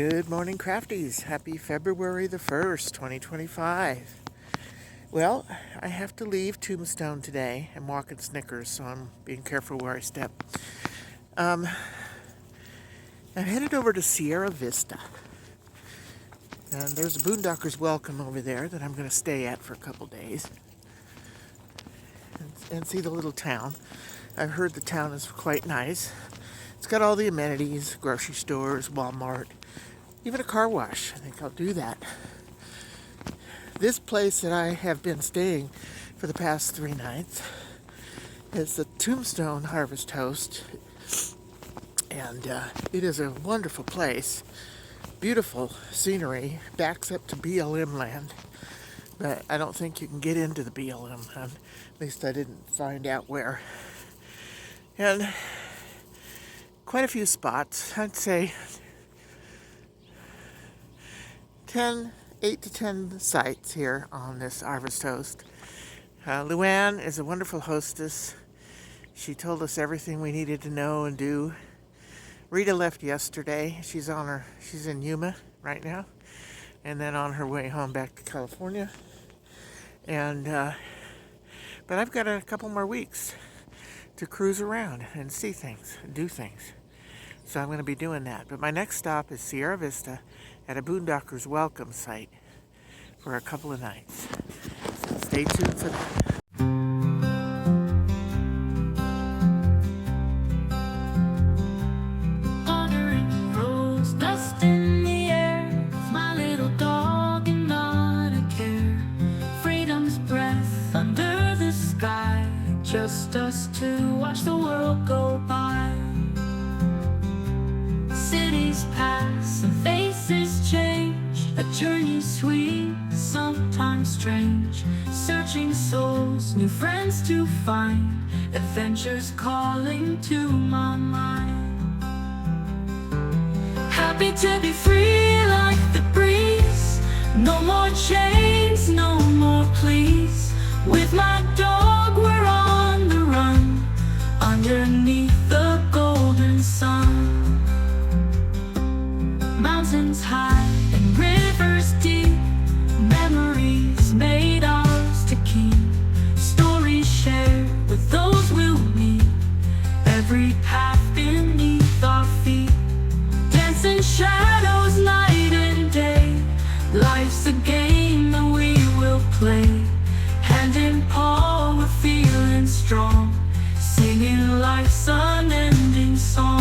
Good morning, Crafties. Happy February the 1st, 2025. Well, I have to leave Tombstone today. I'm walking Snickers, so I'm being careful where I step. I'm headed over to Sierra Vista. And there's a BoonDockers Welcome over there that I'm going to stay at for a couple days. And see the little town. I've heard the town is quite nice. It's got all the amenities, grocery stores, Walmart, even a car wash. I think I'll do that. This place that I have been staying for the past 3 nights is the Tombstone Harvest Host. And it is a wonderful place. Beautiful scenery. Backs up to BLM land. But I don't think you can get into the BLM land. At least I didn't find out where. And quite a few spots. I'd say 8 to 10 sites here on this Harvest Host. Luann is a wonderful hostess. She told us everything we needed to know and do. Rita left yesterday. She's in Yuma right now, and then on her way home back to California. And but I've got a couple more weeks to cruise around and see things, and do things. So I'm going to be doing that. But my next stop is Sierra Vista at a BoonDockers Welcome site for a couple of nights. So stay tuned for that. Just us to watch the world go by. Cities pass and faces change. A journey sweet, sometimes strange. Searching souls, new friends to find. Adventures calling to my mind. Happy to be free like the breeze. No more chains, no more pleas. With my dog we're on the run, underneath the golden sun. Mountains high and rivers deep, memories made ours to keep. Stories shared with those we'll meet, every path beneath our feet. Dancing shadows night and day, life's a game that we will play. Hand in paw, we're feeling strong, singing life's unending song.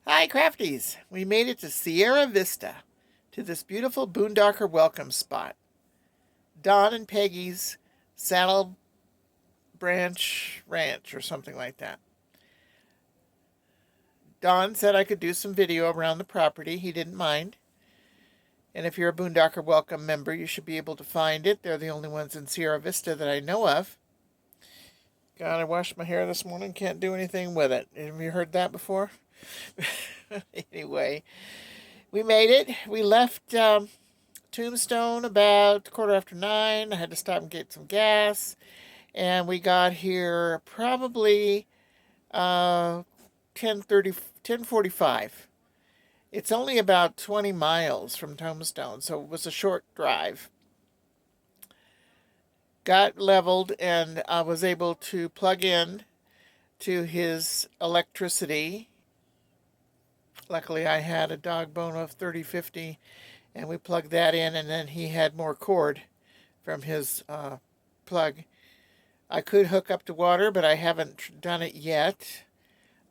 Hi, Crafties! We made it to Sierra Vista, to this beautiful Boondocker Welcome spot. Don and Peggy's Saddle Branch Ranch, or something like that. Don said I could do some video around the property. He didn't mind. And if you're a Boondocker Welcome member, you should be able to find it. They're the only ones in Sierra Vista that I know of. God, I washed my hair this morning. Can't do anything with it. Have you heard that before? Anyway, we made it. We left Tombstone about 9:15. I had to stop and get some gas. And we got here probably 10:45. It's only about 20 miles from Tombstone, so it was a short drive. Got leveled, and I was able to plug in to his electricity. Luckily, I had a dog bone of 3050, and we plugged that in, and then he had more cord from his plug. I could hook up to water, but I haven't done it yet.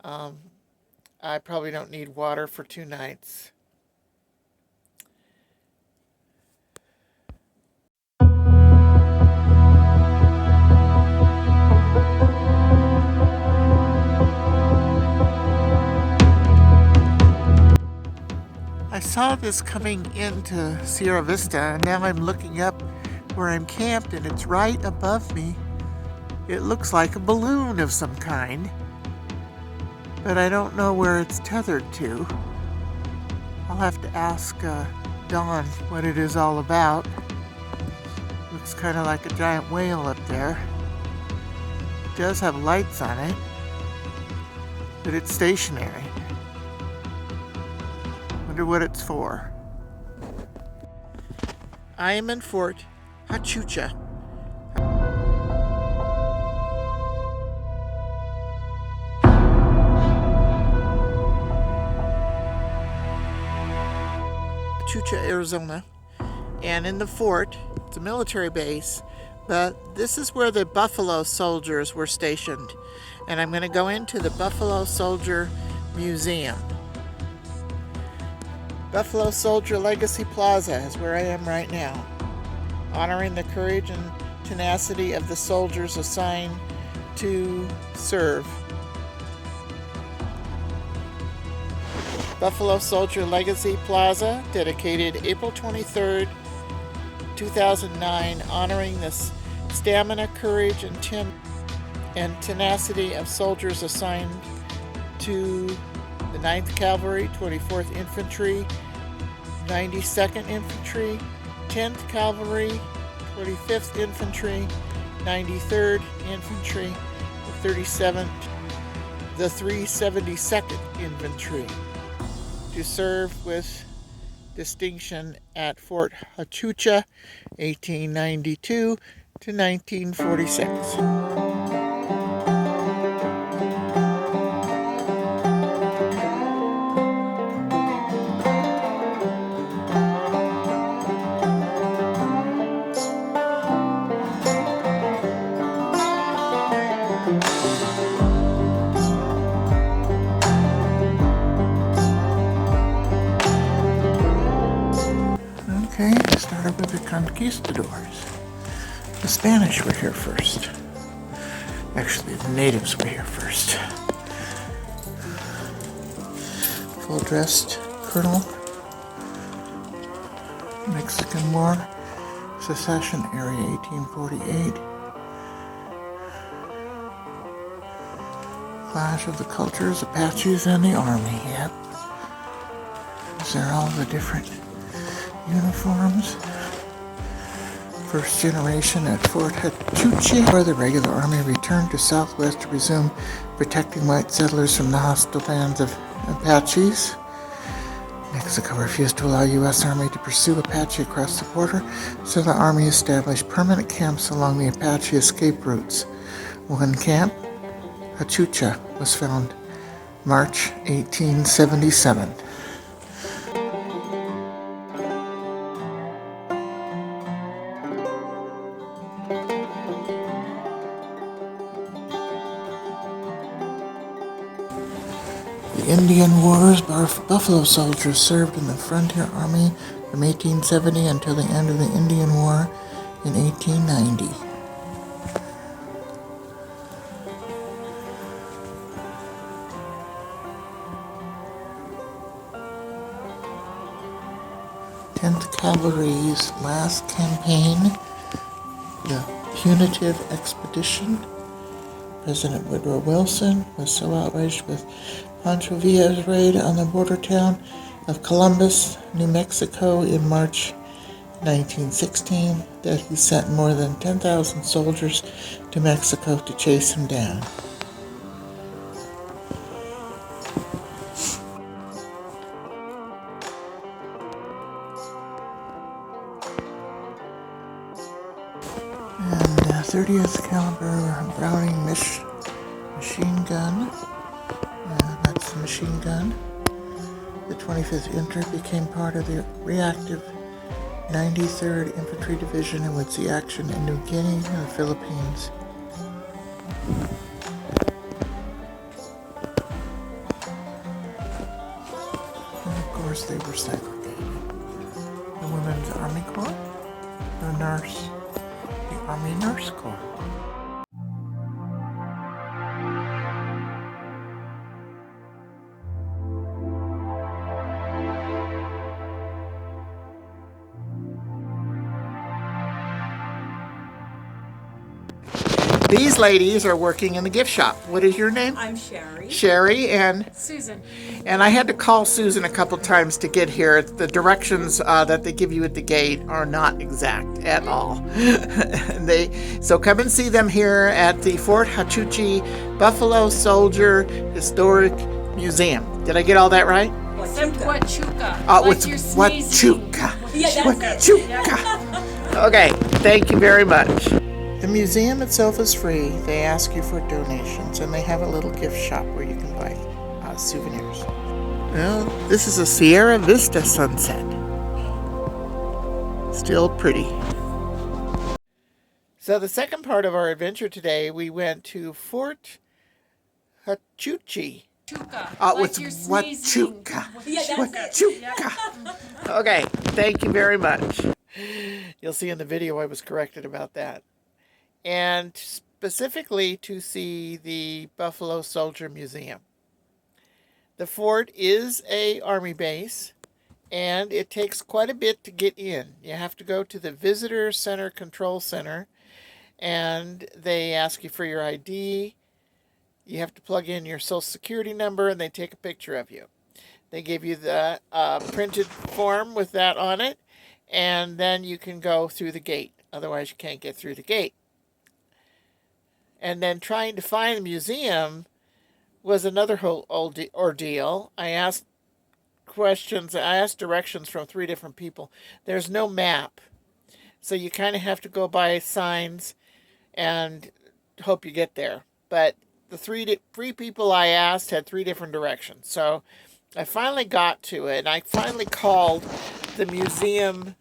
I probably don't need water for 2 nights. I saw this coming into Sierra Vista, and now I'm looking up where I'm camped, and it's right above me. It looks like a balloon of some kind, but I don't know where it's tethered to. I'll have to ask Dawn what it is all about. Looks kind of like a giant whale up there. It does have lights on it, but it's stationary. Wonder what it's for. I am in Fort Huachuca. Arizona, and in the fort, it's a military base, but this is where the Buffalo Soldiers were stationed, and I'm going to go into the Buffalo Soldier Museum. Buffalo Soldier Legacy Plaza is where I am right now, honoring the courage and tenacity of the soldiers assigned to serve. Buffalo Soldier Legacy Plaza, dedicated April 23rd, 2009, honoring the stamina, courage, and tenacity of soldiers assigned to the 9th Cavalry, 24th Infantry, 92nd Infantry, 10th Cavalry, 25th Infantry, 93rd Infantry, the 372nd Infantry, to serve with distinction at Fort Huachuca, 1892 to 1946. Okay, started with the conquistadors. The Spanish were here first. Actually, the natives were here first. Full-dressed colonel. Mexican War. Secession area, 1848. Clash of the cultures, Apaches and the Army, yep. These are all the different uniforms. First generation at Fort Huachuca, where the regular army returned to Southwest to resume protecting white settlers from the hostile bands of Apaches. Mexico refused to allow U.S. Army to pursue Apache across the border, so the Army established permanent camps along the Apache escape routes. One camp, Huachuca, was found March 1877. The Indian Wars, Buffalo Soldiers served in the Frontier Army from 1870 until the end of the Indian War in 1890. Tenth Cavalry's last campaign, the Punitive Expedition. President Woodrow Wilson was so outraged with Pancho Villa's raid on the border town of Columbus, New Mexico in March 1916, that he sent more than 10,000 soldiers to Mexico to chase him down. And 30th caliber Browning machine gun. That's the machine gun. The 25th Infantry became part of the reactive 93rd Infantry Division and would see action in New Guinea and the Philippines. And of course they were segregated. The Women's Army Corps, the Army Nurse Corps. These ladies are working in the gift shop. What is your name? I'm Sherry. Sherry and Susan. And I had to call Susan a couple times to get here. The directions that they give you at the gate are not exact at all. So come and see them here at the Fort Huachuca Buffalo Soldier Historic Museum. Did I get all that right? Huachuca. It's Huachuca. Huachuca. Okay, thank you very much. The museum itself is free. They ask you for donations, and they have a little gift shop where you can buy souvenirs. Well, this is a Sierra Vista sunset. Still pretty. So the second part of our adventure today, we went to Fort Huachuca. It's Huachuca. Huachuca. Okay, thank you very much. You'll see in the video I was corrected about that. And specifically to see the Buffalo Soldier Museum. The fort is a army base, and it takes quite a bit to get in. You have to go to the Visitor Center Control Center, and they ask you for your ID. You have to plug in your social security number, and they take a picture of you. They give you the printed form with that on it, and then you can go through the gate. Otherwise, you can't get through the gate. And then trying to find the museum was another whole ordeal. I asked directions from 3 different people. There's no map. So you kind of have to go by signs and hope you get there. But the three people I asked had 3 different directions. So I finally got to it, and I finally called the museum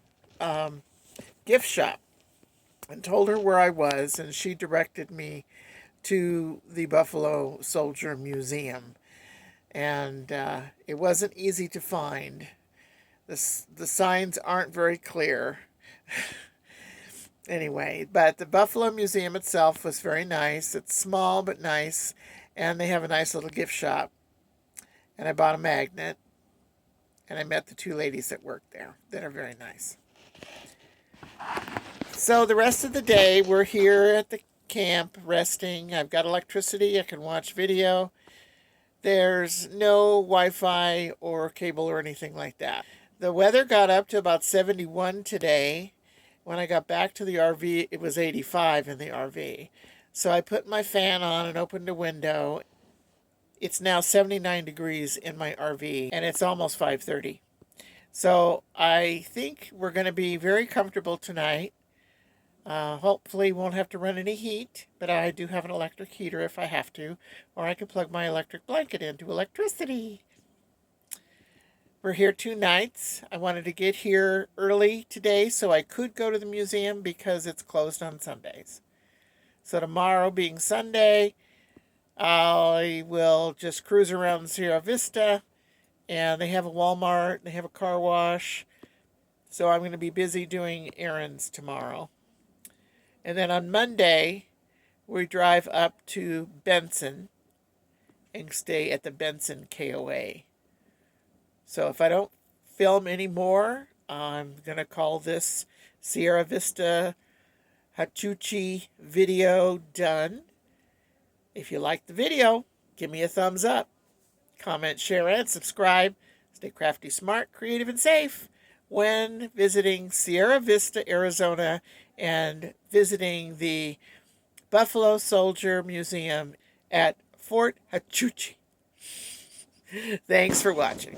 gift shop and told her where I was, and she directed me to the Buffalo Soldier Museum. And it wasn't easy to find. The signs aren't very clear. Anyway, but the Buffalo Museum itself was very nice. It's small but nice, and they have a nice little gift shop. And I bought a magnet, and I met the 2 ladies that work there that are very nice. So the rest of the day, we're here at the camp resting. I've got electricity. I can watch video. There's no Wi-Fi or cable or anything like that. The weather got up to about 71 today. When I got back to the RV, it was 85 in the RV. So I put my fan on and opened a window. It's now 79 degrees in my RV, and it's almost 5:30. So I think we're going to be very comfortable tonight. Hopefully won't have to run any heat, but I do have an electric heater if I have to, or I can plug my electric blanket into electricity. We're here 2 nights. I wanted to get here early today so I could go to the museum because it's closed on Sundays. So tomorrow being Sunday, I will just cruise around Sierra Vista, and they have a Walmart, they have a car wash, so I'm going to be busy doing errands tomorrow. And then on Monday, we drive up to Benson and stay at the Benson KOA. So if I don't film anymore, I'm going to call this Sierra Vista Huachuca video done. If you like the video, give me a thumbs up. Comment, share, and subscribe. Stay crafty, smart, creative, and safe. when visiting Sierra Vista, Arizona, and visiting the Buffalo Soldier Museum at Fort Huachuca. Thanks for watching.